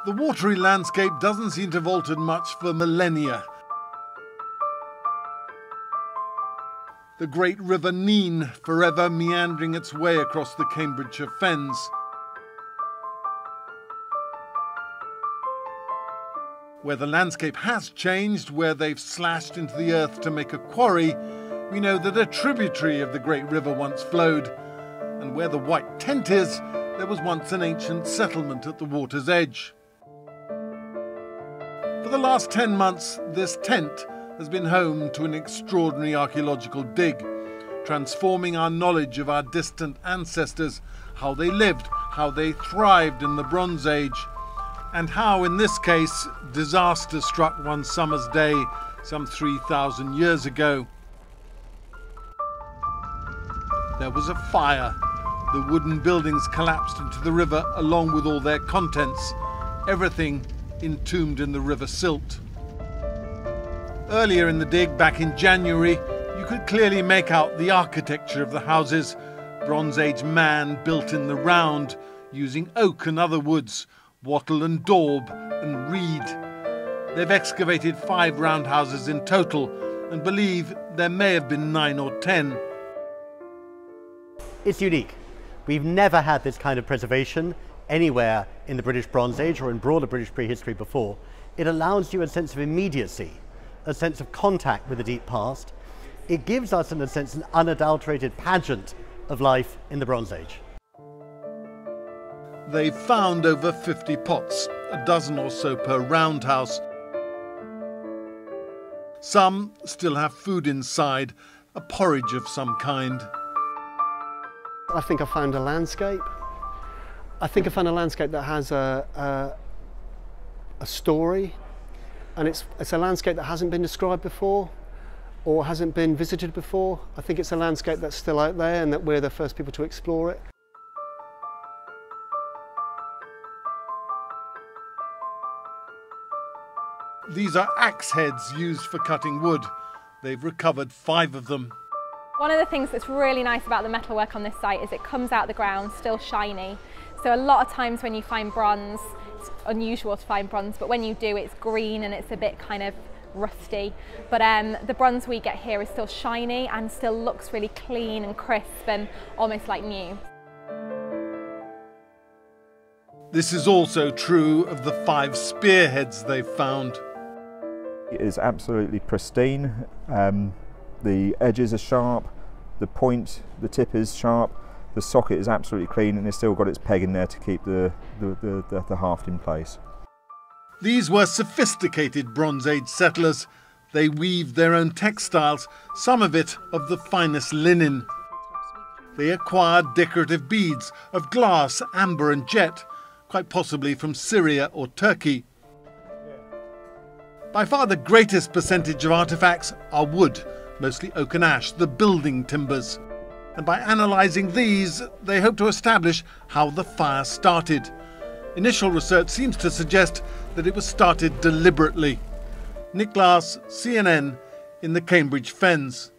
The watery landscape doesn't seem to have altered much for millennia. The great river Nene forever meandering its way across the Cambridgeshire fens. Where the landscape has changed, where they've slashed into the earth to make a quarry, we know that a tributary of the great river once flowed, and where the white tent is, there was once an ancient settlement at the water's edge. For the last 10 months, this tent has been home to an extraordinary archaeological dig, transforming our knowledge of our distant ancestors, how they lived, how they thrived in the Bronze Age, and how, in this case, disaster struck one summer's day some 3,000 years ago. There was a fire. The wooden buildings collapsed into the river along with all their contents, everything entombed in the River Silt. Earlier in the dig, back in January, you could clearly make out the architecture of the houses, Bronze Age man built in the round, using oak and other woods, wattle and daub and reed. They've excavated 5 roundhouses in total and believe there may have been 9 or 10. It's unique. We've never had this kind of preservation anywhere in the British Bronze Age or in broader British prehistory before. It allows you a sense of immediacy, a sense of contact with the deep past. It gives us, in a sense, an unadulterated pageant of life in the Bronze Age. They've found over 50 pots, a dozen or so per roundhouse. Some still have food inside, a porridge of some kind. I think I found a landscape. I think I found a landscape that has a story, and it's a landscape that hasn't been described before or hasn't been visited before. I think it's a landscape that's still out there and that we're the first people to explore it. These are axe heads used for cutting wood. They've recovered 5 of them. One of the things that's really nice about the metalwork on this site is it comes out the ground still shiny. So a lot of times when you find bronze, it's unusual to find bronze, but when you do, it's green and it's a bit kind of rusty. But the bronze we get here is still shiny and still looks really clean and crisp and almost like new. This is also true of the 5 spearheads they've found. It is absolutely pristine. The edges are sharp, the point, the tip is sharp, the socket is absolutely clean, and it's still got its peg in there to keep the haft in place. These were sophisticated Bronze Age settlers. They weaved their own textiles, some of it of the finest linen. They acquired decorative beads of glass, amber and jet, quite possibly from Syria or Turkey. By far the greatest percentage of artefacts are wood, mostly oak and ash, the building timbers. And by analysing these, they hope to establish how the fire started. Initial research seems to suggest that it was started deliberately. Nick Glass, CNN, in the Cambridge Fens.